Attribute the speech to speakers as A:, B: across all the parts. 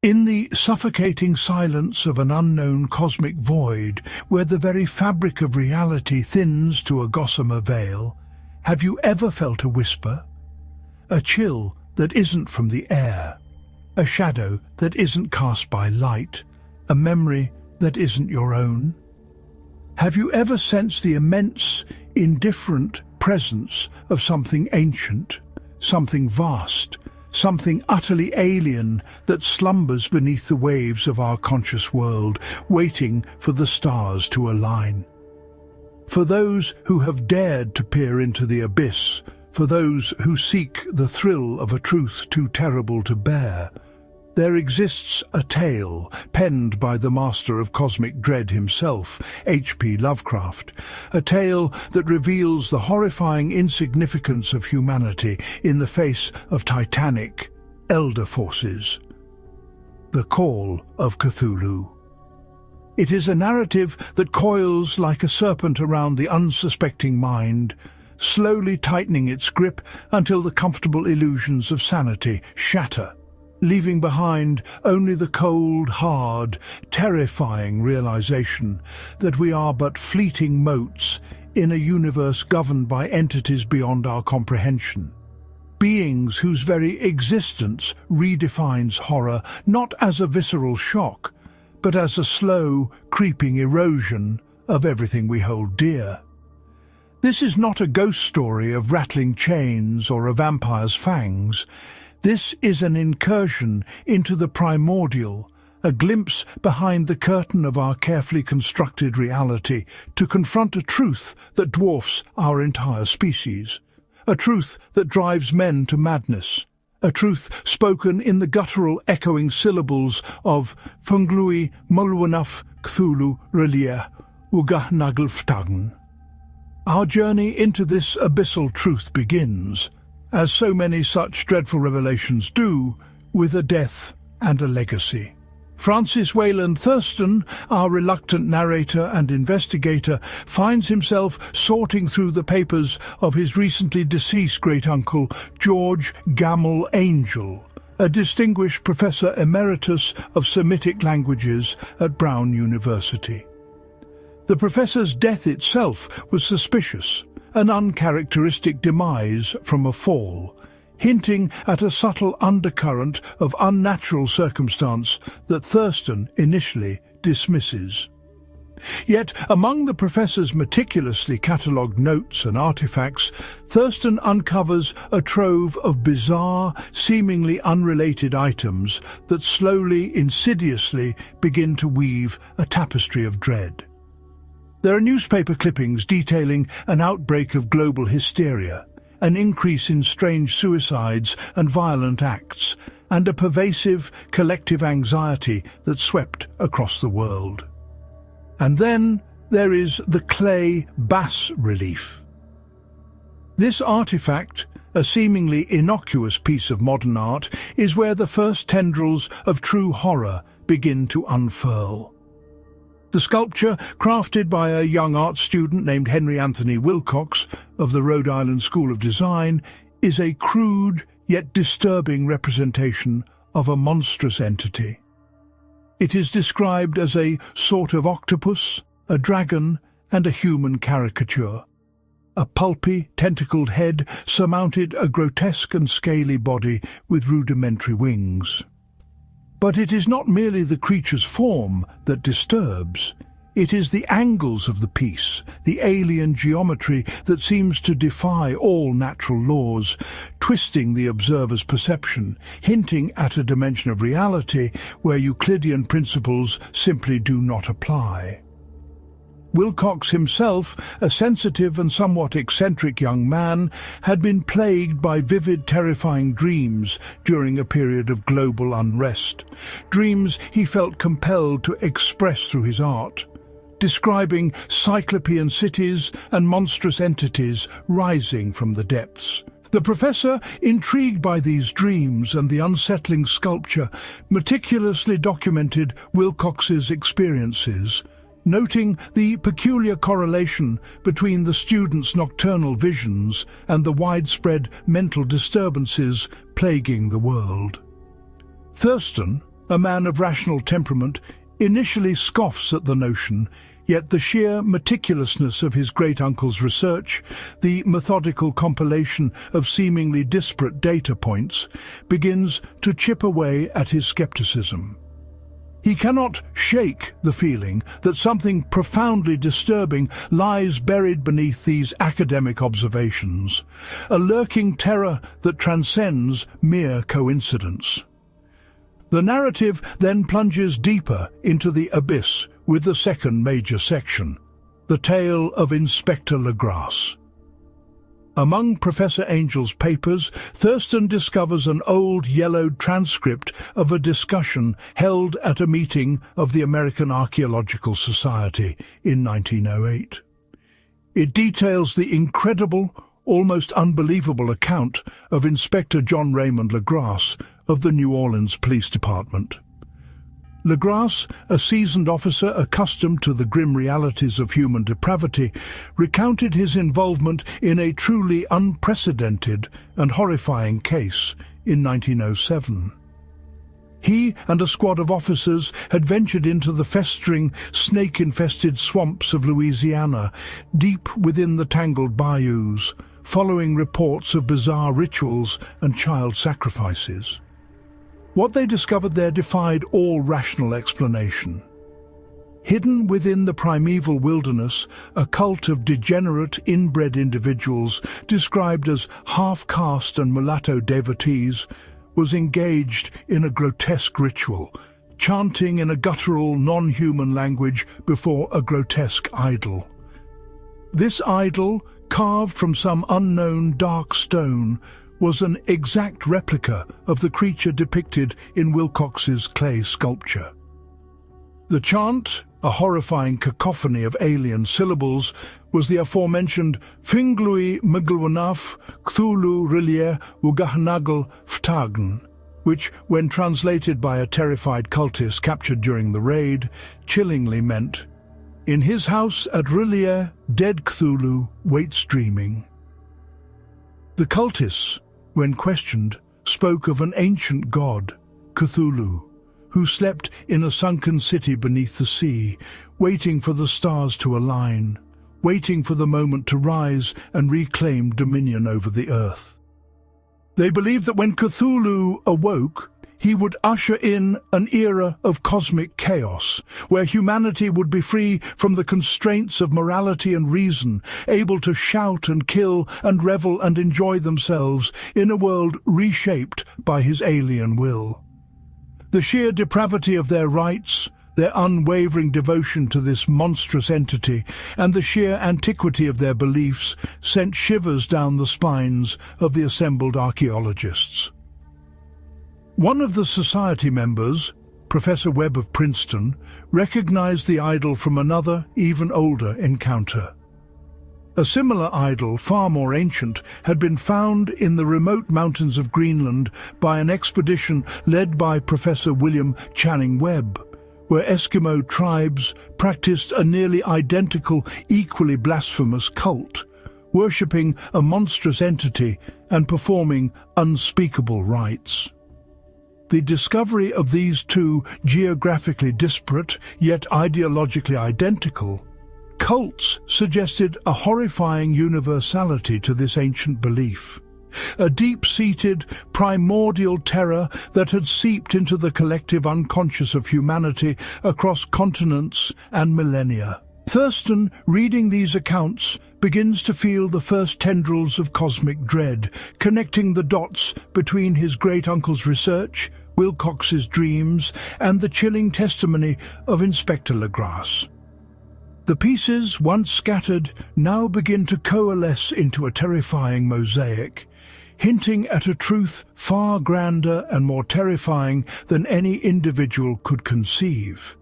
A: In the suffocating silence of an unknown cosmic void, where the very fabric of reality thins to a gossamer veil, have you ever felt a whisper? A chill that isn't from the air, a shadow that isn't cast by light, a memory that isn't your own? Have you ever sensed the immense, indifferent presence of something ancient, something vast, something utterly alien that slumbers beneath the waves of our conscious world, waiting for the stars to align? For those who have dared to peer into the abyss, for those who seek the thrill of a truth too terrible to bear, there exists a tale penned by the master of cosmic dread himself, H.P. Lovecraft, a tale that reveals the horrifying insignificance of humanity in the face of titanic, elder forces. The Call of Cthulhu. It is a narrative that coils like a serpent around the unsuspecting mind, slowly tightening its grip until the comfortable illusions of sanity shatter, leaving behind only the cold, hard, terrifying realization that we are but fleeting motes in a universe governed by entities beyond our comprehension. Beings whose very existence redefines horror not as a visceral shock, but as a slow, creeping erosion of everything we hold dear. This is not a ghost story of rattling chains or a vampire's fangs. This is an incursion into the primordial, a glimpse behind the curtain of our carefully constructed reality to confront a truth that dwarfs our entire species, a truth that drives men to madness, a truth spoken in the guttural echoing syllables of Funglui Mulwanaf Cthulhu Relia Ugah Nagelftagen. Our journey into this abyssal truth begins, as so many such dreadful revelations do, with a death and a legacy. Francis Wayland Thurston, our reluctant narrator and investigator, finds himself sorting through the papers of his recently deceased great-uncle, George Gammell Angel, a distinguished professor emeritus of Semitic languages at Brown University. The professor's death itself was suspicious, an uncharacteristic demise from a fall, hinting at a subtle undercurrent of unnatural circumstance that Thurston initially dismisses. Yet, among the professor's meticulously catalogued notes and artifacts, Thurston uncovers a trove of bizarre, seemingly unrelated items that slowly, insidiously begin to weave a tapestry of dread. There are newspaper clippings detailing an outbreak of global hysteria, an increase in strange suicides and violent acts, and a pervasive collective anxiety that swept across the world. And then there is the clay bas-relief. This artifact, a seemingly innocuous piece of modern art, is where the first tendrils of true horror begin to unfurl. The sculpture, crafted by a young art student named Henry Anthony Wilcox of the Rhode Island School of Design, is a crude yet disturbing representation of a monstrous entity. It is described as a sort of octopus, a dragon, and a human caricature. A pulpy, tentacled head surmounted a grotesque and scaly body with rudimentary wings. But it is not merely the creature's form that disturbs. It is the angles of the piece, the alien geometry that seems to defy all natural laws, twisting the observer's perception, hinting at a dimension of reality where Euclidean principles simply do not apply. Wilcox himself, a sensitive and somewhat eccentric young man, had been plagued by vivid, terrifying dreams during a period of global unrest, dreams he felt compelled to express through his art, describing cyclopean cities and monstrous entities rising from the depths. The professor, intrigued by these dreams and the unsettling sculpture, meticulously documented Wilcox's experiences, noting the peculiar correlation between the student's nocturnal visions and the widespread mental disturbances plaguing the world. Thurston, a man of rational temperament, initially scoffs at the notion, yet the sheer meticulousness of his great-uncle's research, the methodical compilation of seemingly disparate data points, begins to chip away at his skepticism. He cannot shake the feeling that something profoundly disturbing lies buried beneath these academic observations, a lurking terror that transcends mere coincidence. The narrative then plunges deeper into the abyss with the second major section, the tale of Inspector Legrasse. Among Professor Angel's papers, Thurston discovers an old yellowed transcript of a discussion held at a meeting of the American Archaeological Society in 1908. It details the incredible, almost unbelievable account of Inspector John Raymond Legrasse of the New Orleans Police Department. Legrasse, a seasoned officer accustomed to the grim realities of human depravity, recounted his involvement in a truly unprecedented and horrifying case in 1907. He and a squad of officers had ventured into the festering, snake-infested swamps of Louisiana, deep within the tangled bayous, following reports of bizarre rituals and child sacrifices. What they discovered there defied all rational explanation. Hidden within the primeval wilderness, a cult of degenerate, inbred individuals, described as half-caste and mulatto devotees, was engaged in a grotesque ritual, chanting in a guttural, non-human language before a grotesque idol. This idol, carved from some unknown dark stone, was an exact replica of the creature depicted in Wilcox's clay sculpture. The chant, a horrifying cacophony of alien syllables, was the aforementioned Finglui Mglwanaf Cthulhu Rillier Wugahnagel Ftagn, which, when translated by a terrified cultist captured during the raid, chillingly meant, "In his house at Rillier, dead Cthulhu waits dreaming." The cultists, when questioned, spoke of an ancient god, Cthulhu, who slept in a sunken city beneath the sea, waiting for the stars to align, waiting for the moment to rise and reclaim dominion over the earth. They believed that when Cthulhu awoke, he would usher in an era of cosmic chaos, where humanity would be free from the constraints of morality and reason, able to shout and kill and revel and enjoy themselves in a world reshaped by his alien will. The sheer depravity of their rites, their unwavering devotion to this monstrous entity, and the sheer antiquity of their beliefs sent shivers down the spines of the assembled archaeologists. One of the society members, Professor Webb of Princeton, recognized the idol from another, even older encounter. A similar idol, far more ancient, had been found in the remote mountains of Greenland by an expedition led by Professor William Channing Webb, where Eskimo tribes practiced a nearly identical, equally blasphemous cult, worshipping a monstrous entity and performing unspeakable rites. The discovery of these two geographically disparate, yet ideologically identical, cults suggested a horrifying universality to this ancient belief, a deep-seated, primordial terror that had seeped into the collective unconscious of humanity across continents and millennia. Thurston, reading these accounts, begins to feel the first tendrils of cosmic dread, connecting the dots between his great-uncle's research, Wilcox's dreams, and the chilling testimony of Inspector Legrasse. The pieces, once scattered, now begin to coalesce into a terrifying mosaic, hinting at a truth far grander and more terrifying than any individual could conceive.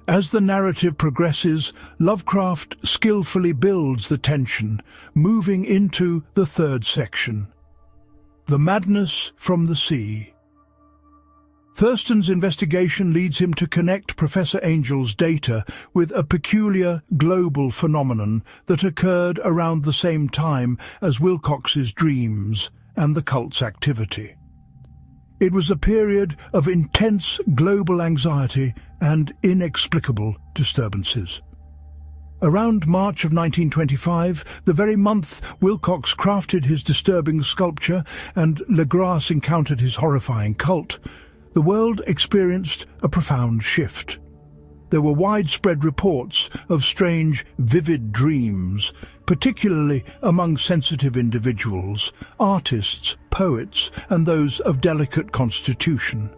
A: As the narrative progresses, Lovecraft skillfully builds the tension, moving into the third section, The Madness from the Sea. Thurston's investigation leads him to connect Professor Angel's data with a peculiar global phenomenon that occurred around the same time as Wilcox's dreams and the cult's activity. It was a period of intense global anxiety and inexplicable disturbances. Around March of 1925, the very month Wilcox crafted his disturbing sculpture and Legras encountered his horrifying cult, the world experienced a profound shift. There were widespread reports of strange, vivid dreams, particularly among sensitive individuals, artists, poets, and those of delicate constitution.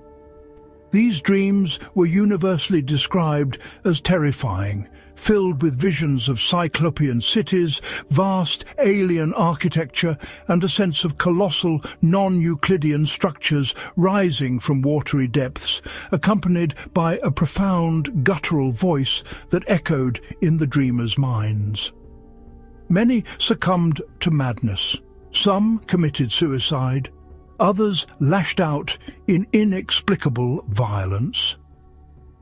A: These dreams were universally described as terrifying, filled with visions of cyclopean cities, vast alien architecture, and a sense of colossal non-Euclidean structures rising from watery depths, accompanied by a profound guttural voice that echoed in the dreamers' minds. Many succumbed to madness. Some committed suicide. Others lashed out in inexplicable violence.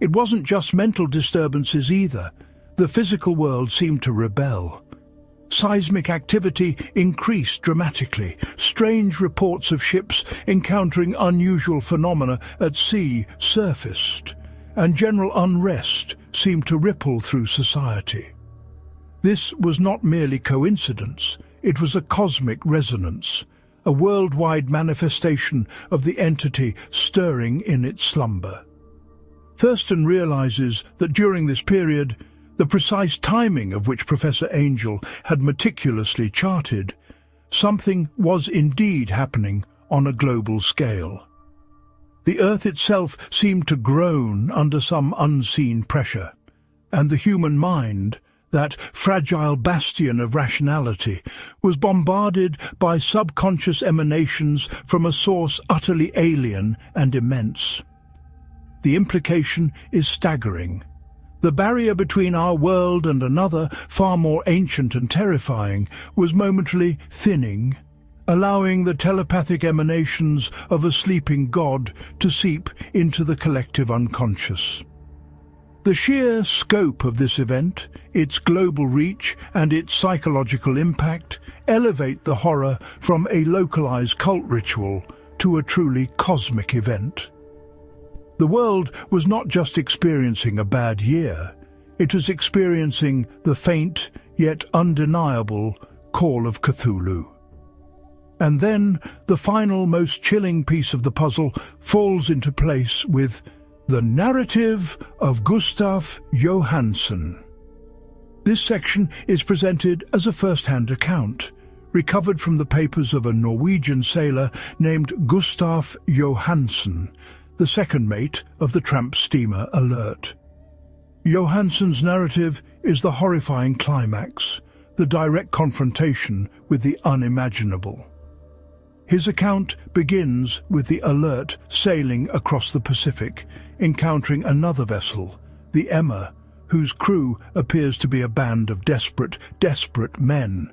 A: It wasn't just mental disturbances either. The physical world seemed to rebel. Seismic activity increased dramatically. Strange reports of ships encountering unusual phenomena at sea surfaced, and general unrest seemed to ripple through society. This was not merely coincidence, it was a cosmic resonance, a worldwide manifestation of the entity stirring in its slumber. Thurston realizes that during this period, the precise timing of which Professor Angel had meticulously charted, something was indeed happening on a global scale. The Earth itself seemed to groan under some unseen pressure, and the human mind, that fragile bastion of rationality, was bombarded by subconscious emanations from a source utterly alien and immense. The implication is staggering. The barrier between our world and another, far more ancient and terrifying, was momentarily thinning, allowing the telepathic emanations of a sleeping god to seep into the collective unconscious. The sheer scope of this event, its global reach and its psychological impact, elevate the horror from a localized cult ritual to a truly cosmic event. The world was not just experiencing a bad year, it was experiencing the faint yet undeniable Call of Cthulhu. And then the final, most chilling piece of the puzzle falls into place with the narrative of Gustav Johansen. This section is presented as a first-hand account, recovered from the papers of a Norwegian sailor named Gustav Johansen, the second mate of the tramp steamer Alert. Johansen's narrative is the horrifying climax, the direct confrontation with the unimaginable. His account begins with the Alert sailing across the Pacific, encountering another vessel, the Emma, whose crew appears to be a band of desperate men.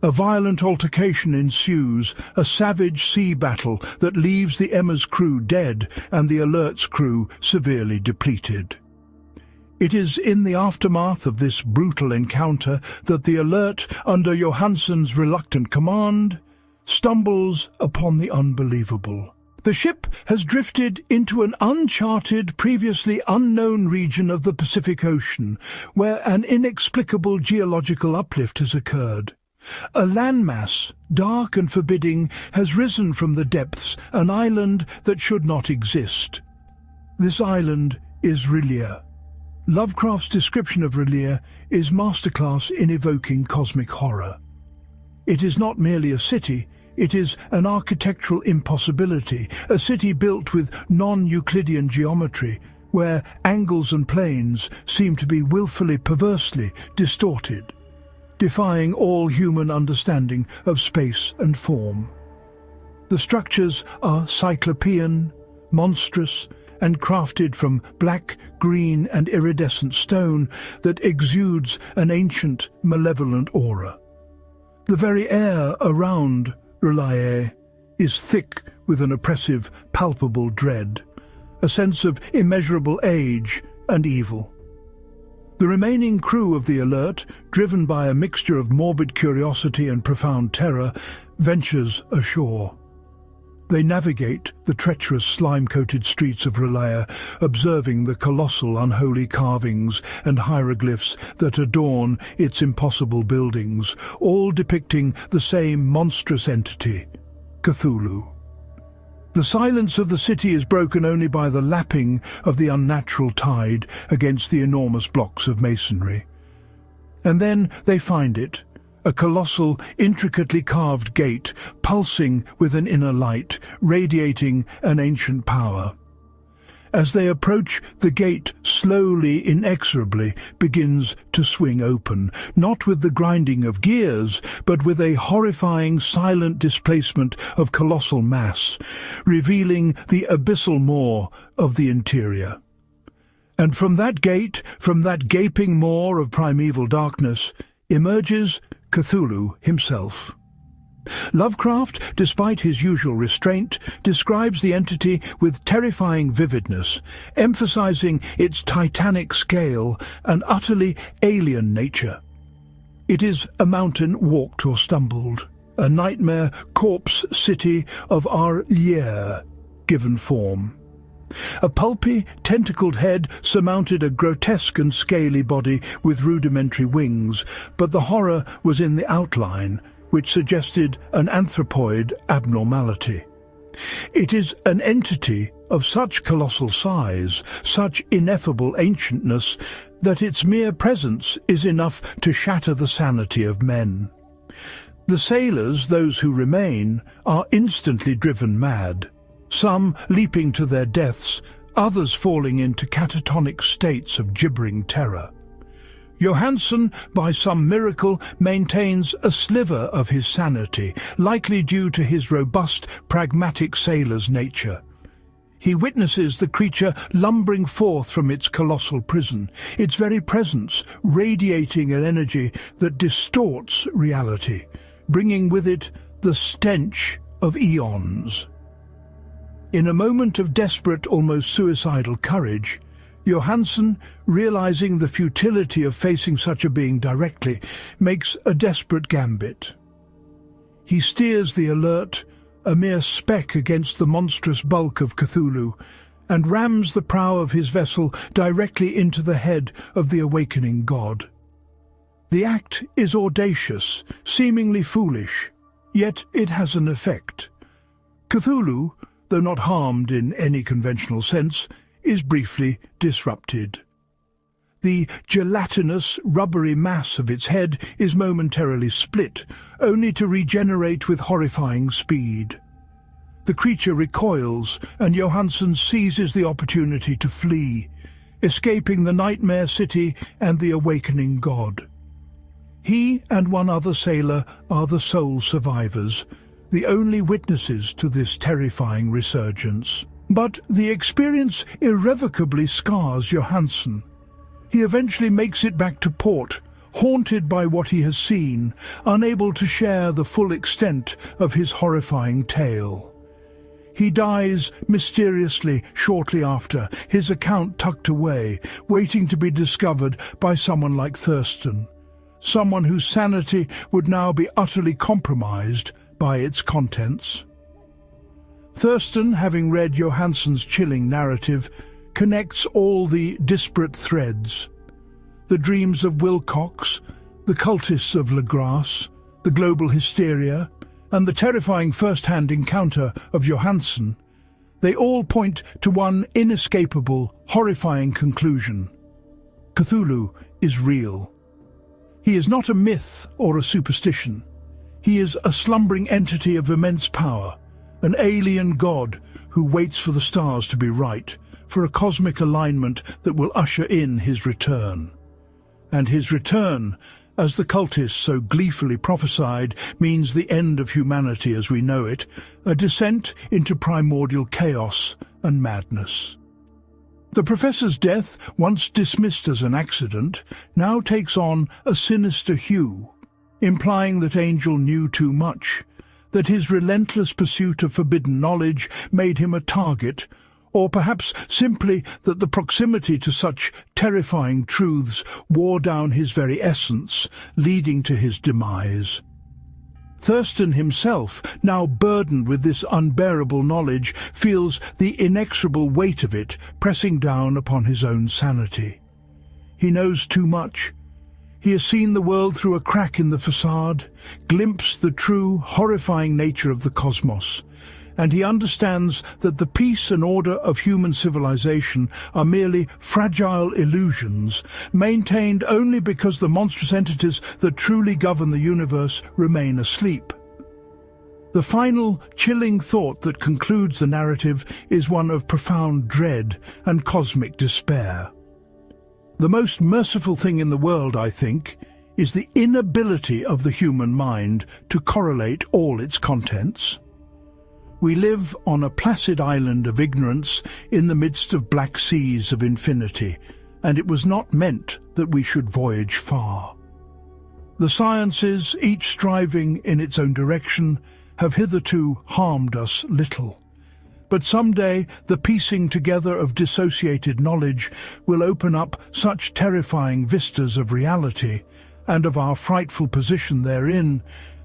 A: A violent altercation ensues, a savage sea battle that leaves the Emma's crew dead and the Alert's crew severely depleted. It is in the aftermath of this brutal encounter that the Alert, under Johansen's reluctant command, stumbles upon the unbelievable. The ship has drifted into an uncharted, previously unknown region of the Pacific Ocean, where an inexplicable geological uplift has occurred. A landmass, dark and forbidding, has risen from the depths, an island that should not exist. This island is R'lyeh. Lovecraft's description of R'lyeh is masterclass in evoking cosmic horror. It is not merely a city, it is an architectural impossibility, a city built with non-Euclidean geometry, where angles and planes seem to be willfully, perversely distorted, defying all human understanding of space and form. The structures are cyclopean, monstrous, and crafted from black, green, and iridescent stone that exudes an ancient, malevolent aura. The very air around R'lyeh is thick with an oppressive, palpable dread, a sense of immeasurable age and evil. The remaining crew of the Alert, driven by a mixture of morbid curiosity and profound terror, ventures ashore. They navigate the treacherous slime-coated streets of Relaya, observing the colossal unholy carvings and hieroglyphs that adorn its impossible buildings, all depicting the same monstrous entity, Cthulhu. The silence of the city is broken only by the lapping of the unnatural tide against the enormous blocks of masonry. And then they find it, a colossal, intricately carved gate, pulsing with an inner light, radiating an ancient power. As they approach, the gate slowly, inexorably begins to swing open, not with the grinding of gears, but with a horrifying, silent displacement of colossal mass, revealing the abyssal maw of the interior. And from that gate, from that gaping maw of primeval darkness, emerges Cthulhu himself. Lovecraft, despite his usual restraint, describes the entity with terrifying vividness, emphasizing its titanic scale and utterly alien nature. It is a mountain walked or stumbled, a nightmare corpse city of our Lier, given form. A pulpy, tentacled head surmounted a grotesque and scaly body with rudimentary wings, but the horror was in the outline, which suggested an anthropoid abnormality. It is an entity of such colossal size, such ineffable ancientness, that its mere presence is enough to shatter the sanity of men. The sailors, those who remain, are instantly driven mad, some leaping to their deaths, others falling into catatonic states of gibbering terror. Johansen, by some miracle, maintains a sliver of his sanity, likely due to his robust, pragmatic sailor's nature. He witnesses the creature lumbering forth from its colossal prison, its very presence radiating an energy that distorts reality, bringing with it the stench of eons. In a moment of desperate, almost suicidal courage, Johansen, realizing the futility of facing such a being directly, makes a desperate gambit. He steers the Alert, a mere speck against the monstrous bulk of Cthulhu, and rams the prow of his vessel directly into the head of the awakening god. The act is audacious, seemingly foolish, yet it has an effect. Cthulhu, though not harmed in any conventional sense, is briefly disrupted. The gelatinous, rubbery mass of its head is momentarily split, only to regenerate with horrifying speed. The creature recoils, and Johansen seizes the opportunity to flee, escaping the nightmare city and the awakening god. He and one other sailor are the sole survivors, the only witnesses to this terrifying resurgence. But the experience irrevocably scars Johansen. He eventually makes it back to port, haunted by what he has seen, unable to share the full extent of his horrifying tale. He dies mysteriously shortly after, his account tucked away, waiting to be discovered by someone like Thurston, someone whose sanity would now be utterly compromised by its contents. Thurston, having read Johansen's chilling narrative, connects all the disparate threads. The dreams of Wilcox, the cultists of Legrasse, the global hysteria, and the terrifying first-hand encounter of Johansen, they all point to one inescapable, horrifying conclusion. Cthulhu is real. He is not a myth or a superstition. He is a slumbering entity of immense power, an alien god who waits for the stars to be right, for a cosmic alignment that will usher in his return. And his return, as the cultists so gleefully prophesied, means the end of humanity as we know it, a descent into primordial chaos and madness. The professor's death, once dismissed as an accident, now takes on a sinister hue, implying that Angel knew too much, that his relentless pursuit of forbidden knowledge made him a target, or perhaps simply that the proximity to such terrifying truths wore down his very essence, leading to his demise. Thurston himself, now burdened with this unbearable knowledge, feels the inexorable weight of it pressing down upon his own sanity. He knows too much. He has seen the world through a crack in the facade, glimpsed the true, horrifying nature of the cosmos, and he understands that the peace and order of human civilization are merely fragile illusions, maintained only because the monstrous entities that truly govern the universe remain asleep. The final, chilling thought that concludes the narrative is one of profound dread and cosmic despair. The most merciful thing in the world, I think, is the inability of the human mind to correlate all its contents. We live on a placid island of ignorance in the midst of black seas of infinity, and it was not meant that we should voyage far. The sciences, each striving in its own direction, have hitherto harmed us little. But someday the piecing together of dissociated knowledge will open up such terrifying vistas of reality and of our frightful position therein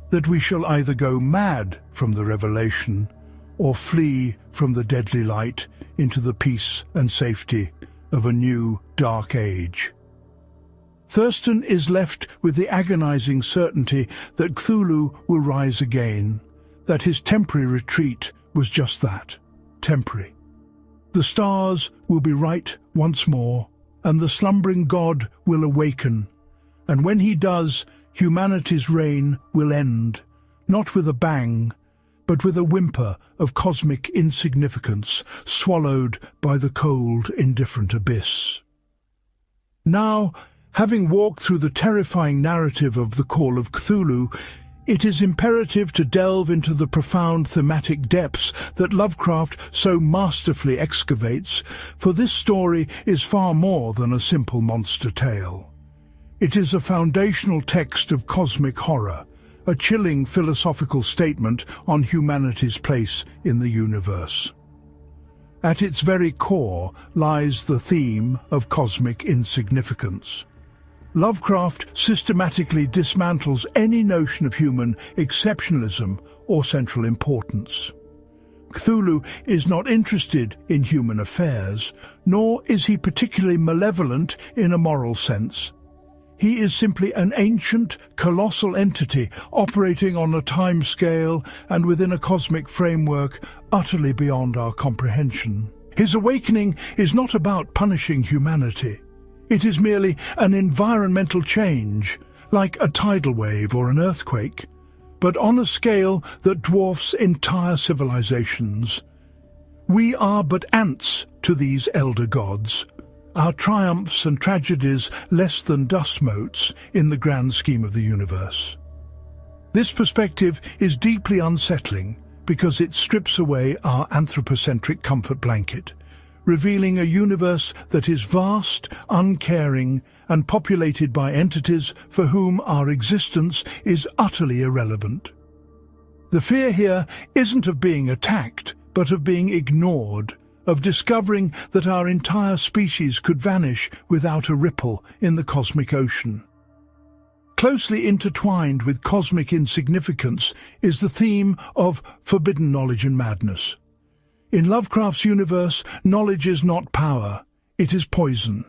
A: that we shall either go mad from the revelation or flee from the deadly light into the peace and safety of a new dark age. Thurston is left with the agonizing certainty that Cthulhu will rise again, that his temporary retreat was just that, temporary. The stars will be right once more, and the slumbering god will awaken, and when he does, humanity's reign will end, not with a bang, but with a whimper of cosmic insignificance swallowed by the cold, indifferent abyss. Now, having walked through the terrifying narrative of the Call of Cthulhu, it is imperative to delve into the profound thematic depths that Lovecraft so masterfully excavates, for this story is far more than a simple monster tale. It is a foundational text of cosmic horror, a chilling philosophical statement on humanity's place in the universe. At its very core lies the theme of cosmic insignificance. Lovecraft systematically dismantles any notion of human exceptionalism or central importance. Cthulhu is not interested in human affairs, nor is he particularly malevolent in a moral sense. He is simply an ancient, colossal entity operating on a time scale and within a cosmic framework utterly beyond our comprehension. His awakening is not about punishing humanity. It is merely an environmental change, like a tidal wave or an earthquake, but on a scale that dwarfs entire civilizations. We are but ants to these elder gods, our triumphs and tragedies less than dust motes in the grand scheme of the universe. This perspective is deeply unsettling because it strips away our anthropocentric comfort blanket, revealing a universe that is vast, uncaring, and populated by entities for whom our existence is utterly irrelevant. The fear here isn't of being attacked, but of being ignored, of discovering that our entire species could vanish without a ripple in the cosmic ocean. Closely intertwined with cosmic insignificance is the theme of forbidden knowledge and madness. In Lovecraft's universe, knowledge is not power, it is poison.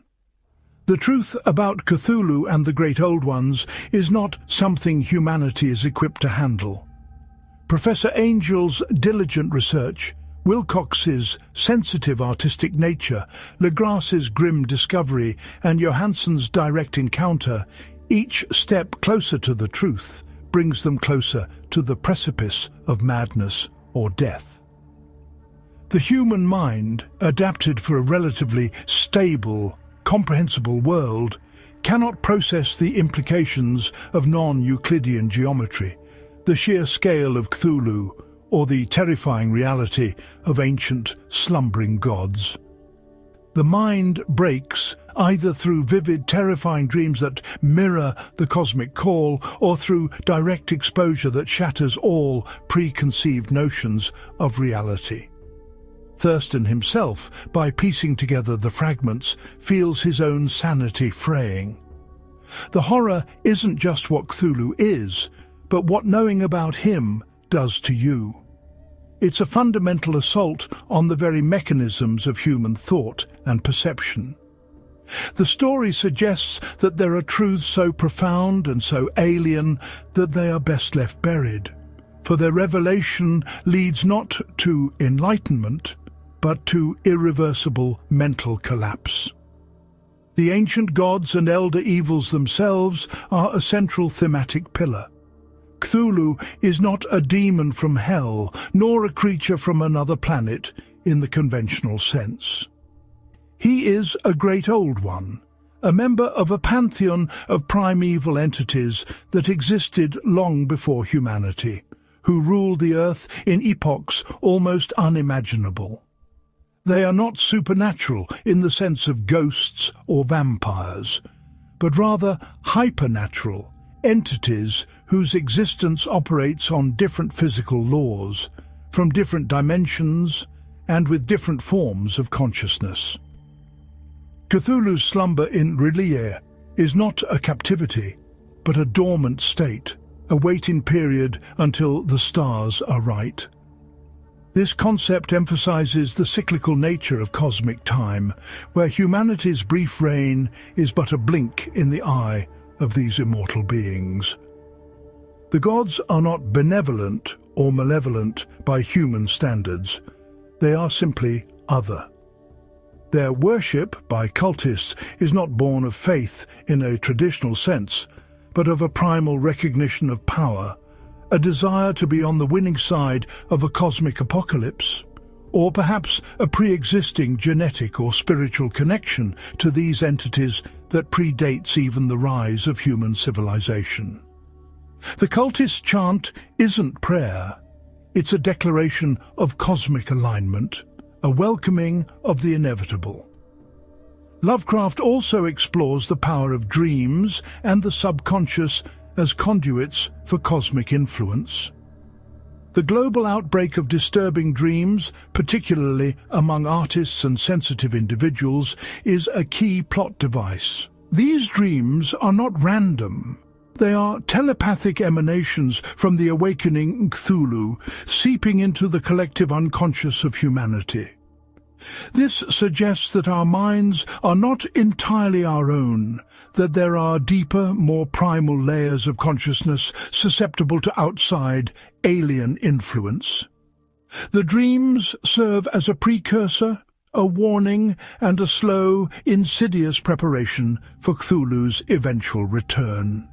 A: The truth about Cthulhu and the Great Old Ones is not something humanity is equipped to handle. Professor Angel's diligent research, Wilcox's sensitive artistic nature, Legras's grim discovery, and Johansson's direct encounter, each step closer to the truth brings them closer to the precipice of madness or death. The human mind, adapted for a relatively stable, comprehensible world, cannot process the implications of non-Euclidean geometry, the sheer scale of Cthulhu, or the terrifying reality of ancient, slumbering gods. The mind breaks either through vivid, terrifying dreams that mirror the cosmic call, or through direct exposure that shatters all preconceived notions of reality. Thurston himself, by piecing together the fragments, feels his own sanity fraying. The horror isn't just what Cthulhu is, but what knowing about him does to you. It's a fundamental assault on the very mechanisms of human thought and perception. The story suggests that there are truths so profound and so alien that they are best left buried, for their revelation leads not to enlightenment, but to irreversible mental collapse. The ancient gods and elder evils themselves are a central thematic pillar. Cthulhu is not a demon from hell, nor a creature from another planet in the conventional sense. He is a great old one, a member of a pantheon of primeval entities that existed long before humanity, who ruled the earth in epochs almost unimaginable. They are not supernatural in the sense of ghosts or vampires, but rather hypernatural entities whose existence operates on different physical laws, from different dimensions and with different forms of consciousness. Cthulhu's slumber in R'lyeh is not a captivity, but a dormant state, a waiting period until the stars are right. This concept emphasizes the cyclical nature of cosmic time, where humanity's brief reign is but a blink in the eye of these immortal beings. The gods are not benevolent or malevolent by human standards. They are simply other. Their worship by cultists is not born of faith in a traditional sense, but of a primal recognition of power, a desire to be on the winning side of a cosmic apocalypse, or perhaps a pre-existing genetic or spiritual connection to these entities that predates even the rise of human civilization. The cultist chant isn't prayer, it's a declaration of cosmic alignment, a welcoming of the inevitable. Lovecraft also explores the power of dreams and the subconscious as conduits for cosmic influence. The global outbreak of disturbing dreams, particularly among artists and sensitive individuals, is a key plot device. These dreams are not random. They are telepathic emanations from the awakening Cthulhu, seeping into the collective unconscious of humanity. This suggests that our minds are not entirely our own, that there are deeper, more primal layers of consciousness susceptible to outside, alien influence. The dreams serve as a precursor, a warning, and a slow, insidious preparation for Cthulhu's eventual return.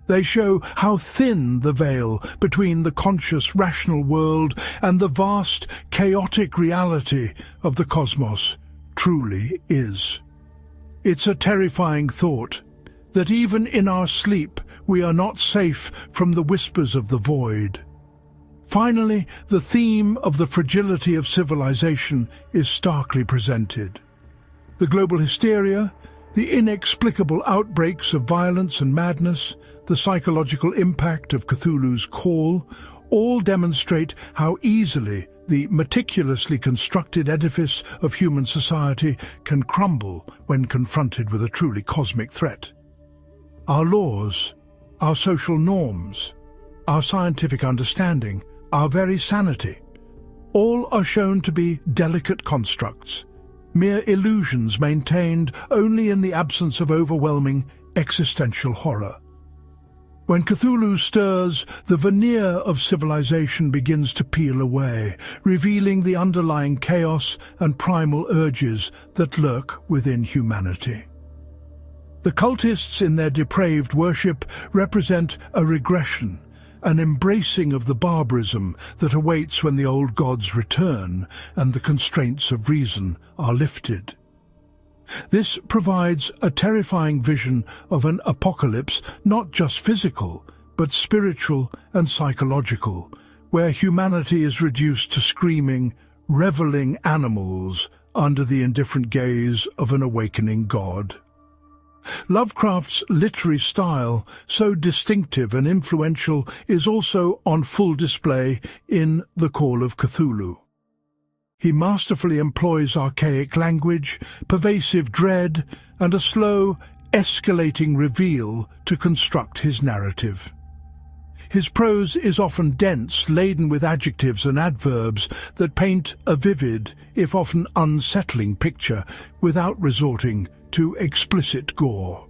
A: They show how thin the veil between the conscious, rational world and the vast, chaotic reality of the cosmos truly is. It's a terrifying thought that even in our sleep we are not safe from the whispers of the void. Finally, the theme of the fragility of civilization is starkly presented. The global hysteria, the inexplicable outbreaks of violence and madness, the psychological impact of Cthulhu's call, all demonstrate how easily the meticulously constructed edifice of human society can crumble when confronted with a truly cosmic threat. Our laws, our social norms, our scientific understanding, our very sanity, all are shown to be delicate constructs, mere illusions maintained only in the absence of overwhelming existential horror. When Cthulhu stirs, the veneer of civilization begins to peel away, revealing the underlying chaos and primal urges that lurk within humanity. The cultists in their depraved worship represent a regression, an embracing of the barbarism that awaits when the old gods return and the constraints of reason are lifted. This provides a terrifying vision of an apocalypse not just physical, but spiritual and psychological, where humanity is reduced to screaming, reveling animals under the indifferent gaze of an awakening god. Lovecraft's literary style, so distinctive and influential, is also on full display in The Call of Cthulhu. He masterfully employs archaic language, pervasive dread, and a slow, escalating reveal to construct his narrative. His prose is often dense, laden with adjectives and adverbs that paint a vivid, if often unsettling picture without resorting to explicit gore.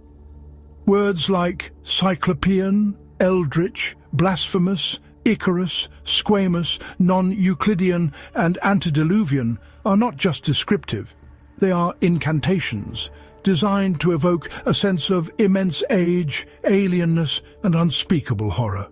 A: Words like cyclopean, eldritch, blasphemous, Icarus, squamous, non-Euclidean and antediluvian are not just descriptive. They are incantations, designed to evoke a sense of immense age, alienness and unspeakable horror.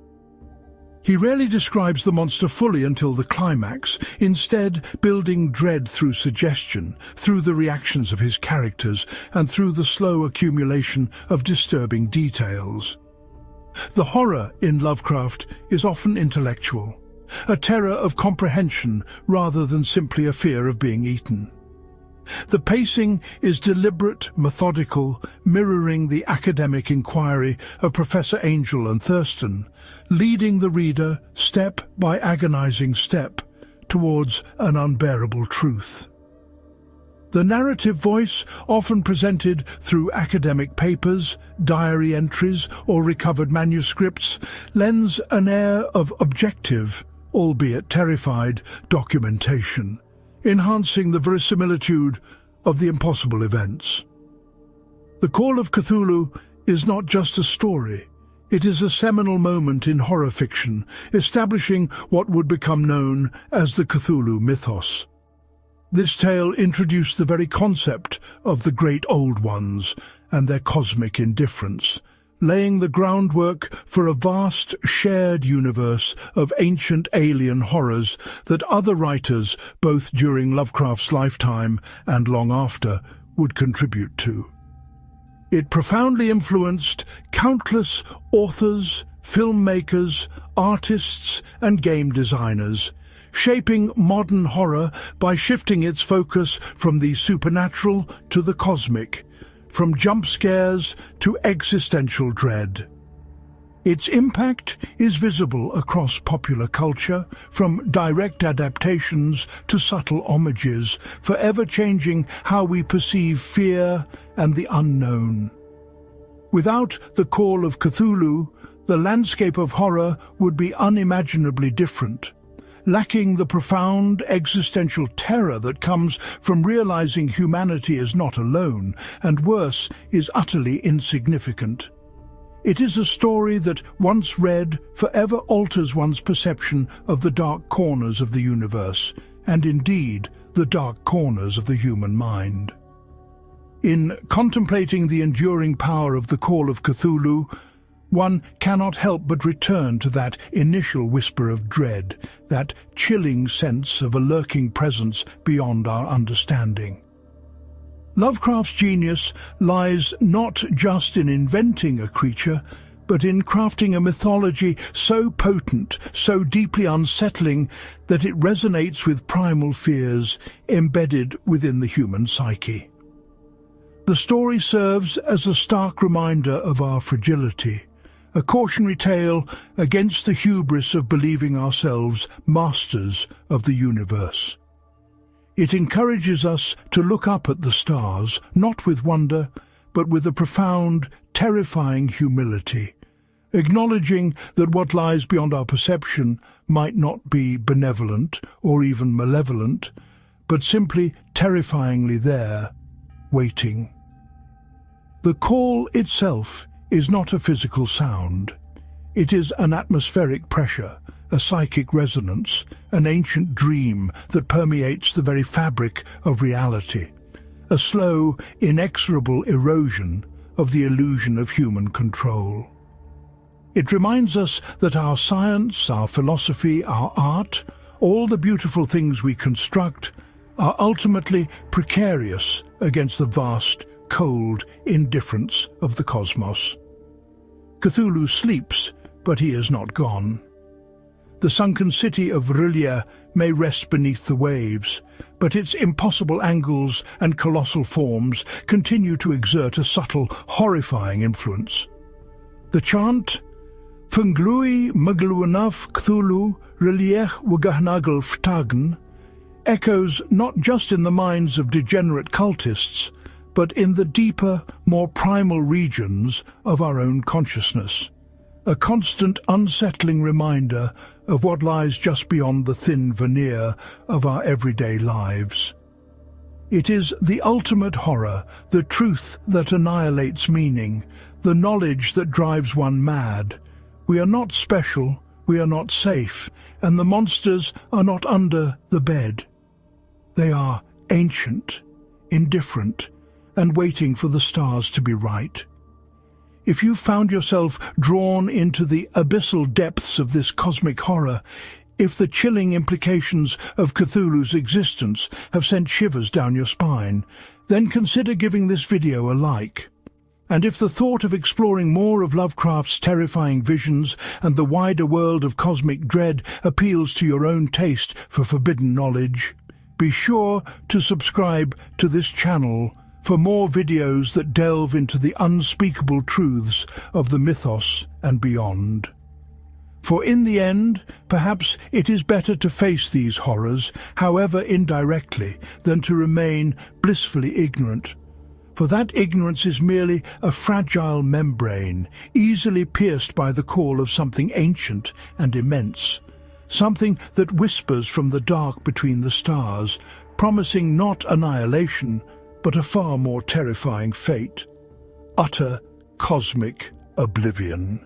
A: He rarely describes the monster fully until the climax, instead building dread through suggestion, through the reactions of his characters, and through the slow accumulation of disturbing details. The horror in Lovecraft is often intellectual, a terror of comprehension rather than simply a fear of being eaten. The pacing is deliberate, methodical, mirroring the academic inquiry of Professor Angell and Thurston, leading the reader step by agonizing step towards an unbearable truth. The narrative voice, often presented through academic papers, diary entries, or recovered manuscripts, lends an air of objective, albeit terrified, documentation, enhancing the verisimilitude of the impossible events. The Call of Cthulhu is not just a story. It is a seminal moment in horror fiction, establishing what would become known as the Cthulhu mythos. This tale introduced the very concept of the Great Old Ones and their cosmic indifference, laying the groundwork for a vast shared universe of ancient alien horrors that other writers, both during Lovecraft's lifetime and long after, would contribute to. It profoundly influenced countless authors, filmmakers, artists, and game designers, shaping modern horror by shifting its focus from the supernatural to the cosmic, from jump scares to existential dread. Its impact is visible across popular culture, from direct adaptations to subtle homages, forever changing how we perceive fear and the unknown. Without the Call of Cthulhu, the landscape of horror would be unimaginably different, lacking the profound existential terror that comes from realizing humanity is not alone, and worse, is utterly insignificant. It is a story that, once read, forever alters one's perception of the dark corners of the universe, and indeed, the dark corners of the human mind. In contemplating the enduring power of the Call of Cthulhu, one cannot help but return to that initial whisper of dread, that chilling sense of a lurking presence beyond our understanding. Lovecraft's genius lies not just in inventing a creature, but in crafting a mythology so potent, so deeply unsettling, that it resonates with primal fears embedded within the human psyche. The story serves as a stark reminder of our fragility, a cautionary tale against the hubris of believing ourselves masters of the universe. It encourages us to look up at the stars, not with wonder, but with a profound, terrifying humility, acknowledging that what lies beyond our perception might not be benevolent or even malevolent, but simply terrifyingly there, waiting. The call itself is not a physical sound. It is an atmospheric pressure, a psychic resonance, an ancient dream that permeates the very fabric of reality, a slow, inexorable erosion of the illusion of human control. It reminds us that our science, our philosophy, our art, all the beautiful things we construct, are ultimately precarious against the vast, cold indifference of the cosmos. Cthulhu sleeps, but he is not gone. The sunken city of Roulia may rest beneath the waves, but its impossible angles and colossal forms continue to exert a subtle, horrifying influence. The chant, Funglui Magluanaf Cthulhu Reliech Wagahnagel Ftagen, echoes not just in the minds of degenerate cultists, but in the deeper, more primal regions of our own consciousness. a constant unsettling reminder of what lies just beyond the thin veneer of our everyday lives. It is the ultimate horror, the truth that annihilates meaning, the knowledge that drives one mad. We are not special, we are not safe, and the monsters are not under the bed. They are ancient, indifferent, and waiting for the stars to be right. If you found yourself drawn into the abyssal depths of this cosmic horror, if the chilling implications of Cthulhu's existence have sent shivers down your spine, then consider giving this video a like. And if the thought of exploring more of Lovecraft's terrifying visions and the wider world of cosmic dread appeals to your own taste for forbidden knowledge, be sure to subscribe to this channel for more videos that delve into the unspeakable truths of the mythos and beyond. For in the end, perhaps it is better to face these horrors, however indirectly, than to remain blissfully ignorant. For that ignorance is merely a fragile membrane, easily pierced by the call of something ancient and immense, something that whispers from the dark between the stars, promising not annihilation, but a far more terrifying fate: utter cosmic oblivion.